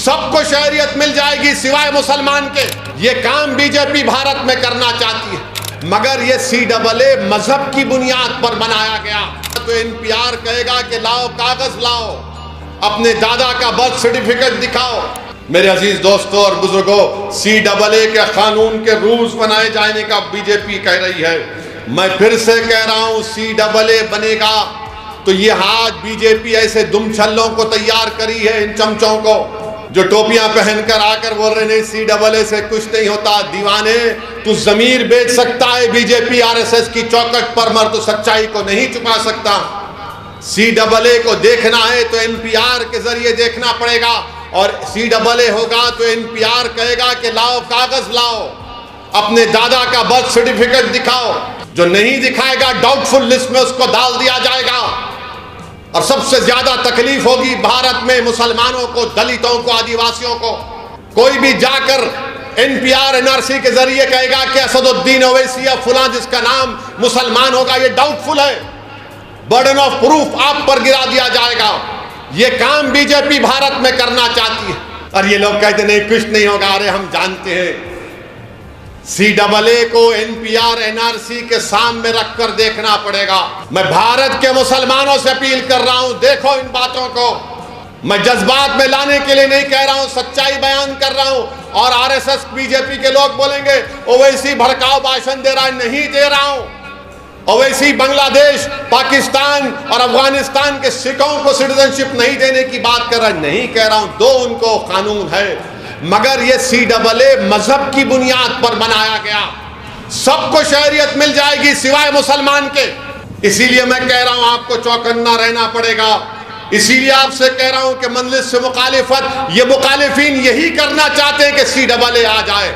सबको शहरियत मिल जाएगी सिवाय मुसलमान के। ये काम बीजेपी भारत में करना चाहती है, मगर ये CAA मजहब की बुनियाद पर बनाया गया। तो NPR कहेगा कि लाओ कागज लाओ, अपने दादा का बर्थ सर्टिफिकेट दिखाओ। मेरे अजीज दोस्तों और बुजुर्गों, CAA के कानून के रूल्स बनाए जाने का बीजेपी कह रही है। मैं फिर से कह रहा हूं, CAA बनेगा तो ये आज बीजेपी ऐसे दुमछल्लों को तैयार करी है, इन चमचों को जो टोपियां पहनकर आकर बोल रहे नहीं CAA से कुछ नहीं होता। दीवाने, तू जमीर बेच सकता है बीजेपी RSS की चौखट पर, मर तो सच्चाई को नहीं छुपा सकता। CAA को देखना है तो NPR के जरिए देखना पड़ेगा, और CAA होगा तो NPR कहेगा कि लाओ कागज लाओ, अपने दादा का बर्थ सर्टिफिकेट दिखाओ। जो नहीं दिखाएगा डाउटफुल लिस्ट में उसको डाल दिया जाएगा। और सबसे ज्यादा तकलीफ होगी भारत में मुसलमानों को, दलितों को, आदिवासियों को। कोई भी जाकर NPR NRC के जरिए कहेगा कि असदुद्दीन ओवैसी या फुला जिसका नाम मुसलमान होगा, ये डाउटफुल है, बर्डन ऑफ प्रूफ आप पर गिरा दिया जाएगा। ये काम बीजेपी भारत में करना चाहती है। और ये लोग कहते नहीं कुछ नहीं होगा। अरे हम जानते हैं, CAA को NPR NRC के सामने रखकर देखना पड़ेगा। मैं भारत के मुसलमानों से अपील कर रहा हूं, देखो इन बातों को। मैं जज्बात में लाने के लिए नहीं कह रहा हूं, सच्चाई बयान कर रहा हूं। और RSS बीजेपी के लोग बोलेंगे ओवैसी भड़काऊ भाषण दे रहा है, नहीं दे रहा हूं। ओवैसी बांग्लादेश, पाकिस्तान और अफगानिस्तान के सिखों को सिटीजनशिप नहीं देने की बात कर रहा है, नहीं कह रहा हूं। दो उनको कानून है, मगर ये CAA मजहब की बुनियाद पर बनाया गया। सबको शहरियत मिल जाएगी सिवाय मुसलमान के। इसीलिए मैं कह रहा हूं आपको चौकन्ना रहना पड़ेगा। इसीलिए आपसे कह रहा हूं कि मजलिस से मुखालिफत, ये मुखालिफिन यही करना चाहते हैं कि CAA आ जाए।